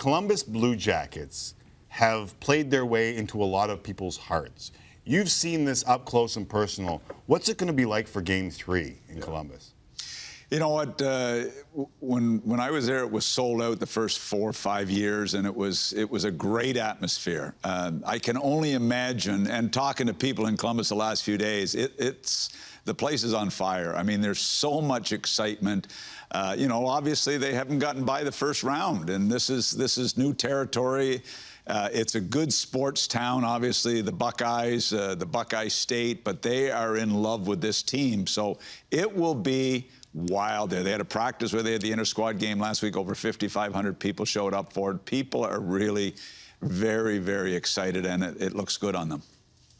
Columbus Blue Jackets have played their way into a lot of people's hearts. You've seen this up close and personal. What's it going to be like for Game 3 in Columbus? You know what? When I was there, it was sold out the first 4 or 5 years, and it was a great atmosphere. I can only imagine, and talking to people in Columbus the last few days, the place is on fire. I mean, there's so much excitement. You know, obviously they haven't gotten by the first round, and this is new territory. It's a good sports town, obviously, the Buckeyes, the Buckeye State, but they are in love with this team. So it will be wild there. They had a practice where they had the inter-squad game last week. Over 5,500 people showed up for it. People are really very, very excited, and it looks good on them.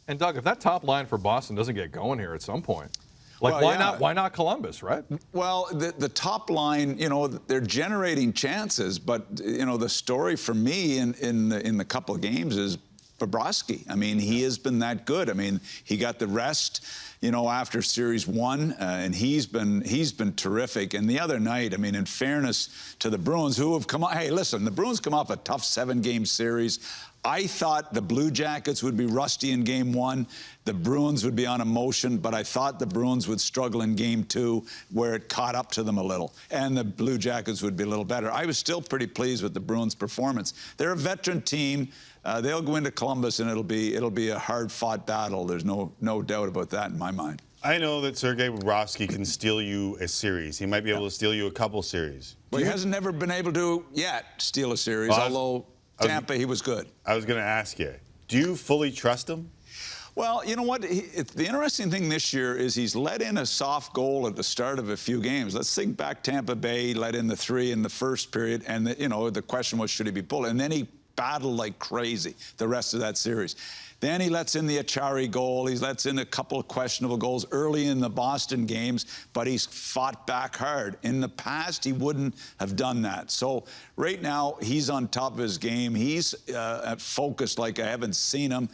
And, Doug, if that top line for Boston doesn't get going here at some point, like, well, why not Columbus, right? Well, the top line, you know, they're generating chances, but, you know, the story for me in the couple of games is Bobrovsky. I mean, he has been that good. I mean, he got the rest, you know, after Series 1, and he's been terrific. And the other night, I mean, in fairness to the Bruins, who have come on, hey, listen, the Bruins come off a tough 7-game series. I thought the Blue Jackets would be rusty in Game 1. The Bruins would be on emotion, but I thought the Bruins would struggle in Game 2, where it caught up to them a little, and the Blue Jackets would be a little better. I was still pretty pleased with the Bruins' performance. They're a veteran team. They'll go into Columbus, and it'll be a hard-fought battle. There's no doubt about that in my mind. I know that Sergei Bobrovsky can steal you a series. He might be able to steal you a couple series. Well, he hasn't never been able to yet steal a series, although Tampa, he was good. I was going to ask you, do you fully trust him? Well, you know what? The interesting thing this year is he's let in a soft goal at the start of a few games. Let's think back, Tampa Bay let in the 3 in the first period, and you know, the question was, should he be pulled? And then he battled like crazy the rest of that series. Then he lets in the Achari goal. He lets in a couple of questionable goals early in the Boston games, but he's fought back hard. In the past, he wouldn't have done that. So right now, he's on top of his game. He's focused like I haven't seen him.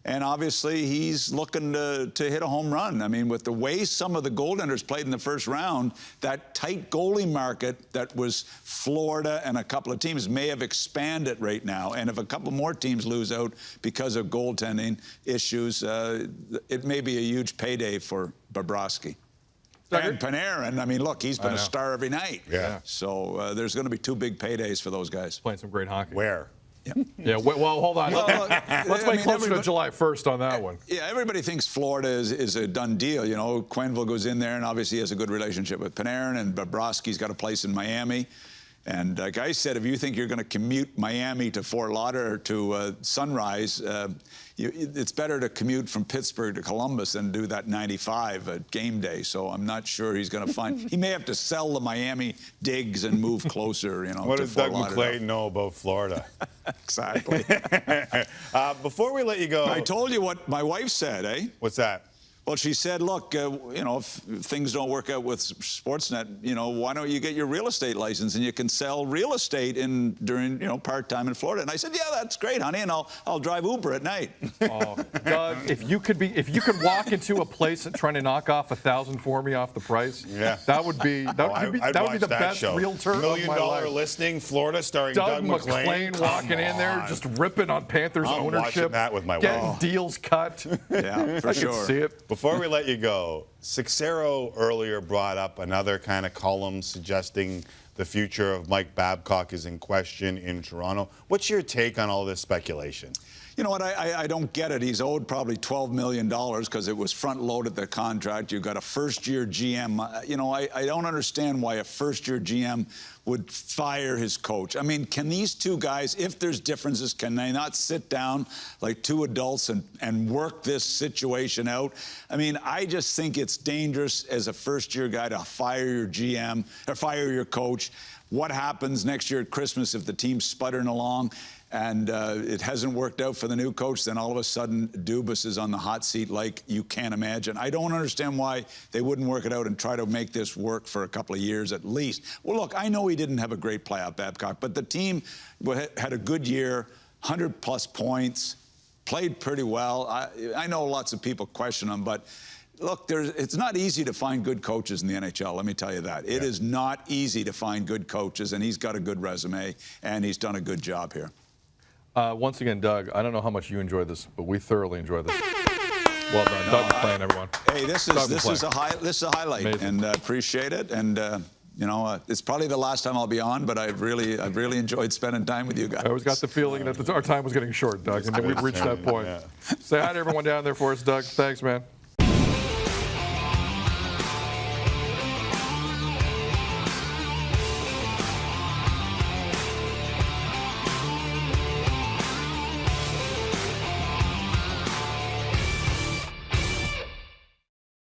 And obviously, he's looking to hit a home run. I mean, with the way some of the goaltenders played in the first round, that tight goalie market that was Florida and a couple of teams may have expanded right now. And if a couple more teams lose out because of goaltending issues, it may be a huge payday for Bobrovsky. And Panarin, I mean, look, he's been a star every night. Yeah. So there's going to be 2 big paydays for those guys. Playing some great hockey. Where? Yeah. Well, hold on. Let's play closer to July 1st on that one. Yeah, everybody thinks Florida is a done deal. You know, Quenneville goes in there, and obviously has a good relationship with Panarin, and Bobrovsky's got a place in Miami. And like I said, if you think you're going to commute Miami to Fort Lauderdale or to Sunrise, it's better to commute from Pittsburgh to Columbus than do that 95 at game day. So I'm not sure he's going to find. He may have to sell the Miami digs and move closer. You know. What to does Fort Doug Lauderdale. MacLean know about Florida? Exactly. Before we let you go, I told you what my wife said, eh? What's that? Well, she said, look, you know, if things don't work out with Sportsnet, you know, why don't you get your real estate license and you can sell real estate during, you know, part-time in Florida. And I said, yeah, that's great, honey, and I'll drive Uber at night. Oh, Doug, if you could walk into a place and trying to knock off $1,000 for me off the price, that would be the best show. realtor $1 million of my life. Listing, Florida, starring Doug MacLean walking in there, just ripping on Panthers ownership. I'm watching that with my wife. Getting deals cut. Yeah, for sure. I can see it. Before we let you go, Sixero earlier brought up another kind of column suggesting the future of Mike Babcock is in question in Toronto. What's your take on all this speculation? You know what, I don't get it. He's owed probably $12 million because it was front-loaded, the contract. You've got a first-year GM. You know, I don't understand why a first-year GM would fire his coach. I mean, can these two guys, if there's differences, can they not sit down like 2 adults and work this situation out? I mean, I just think it's dangerous as a first-year guy to fire your GM or fire your coach. What happens next year at Christmas if the team's sputtering along and it hasn't worked out for the new coach? Then all of a sudden, Dubas is on the hot seat like you can't imagine. I don't understand why they wouldn't work it out and try to make this work for a couple of years at least. Well, look, I know he didn't have a great playoff, Babcock, but the team had a good year, 100-plus points, played pretty well. I know lots of people question him, but Look, it's not easy to find good coaches in the NHL, let me tell you that. It is not easy to find good coaches, and he's got a good resume, and he's done a good job here. Once again, Doug, I don't know how much you enjoy this, but we thoroughly enjoy this. Well done. Doug MacLean, everyone. Hey, this is a highlight, Amazing. and appreciate it. And you know, it's probably the last time I'll be on, but I've really enjoyed spending time with you guys. I always got the feeling that our time was getting short, Doug, and then we've reached that point. Say hi to everyone down there for us, Doug. Thanks, man.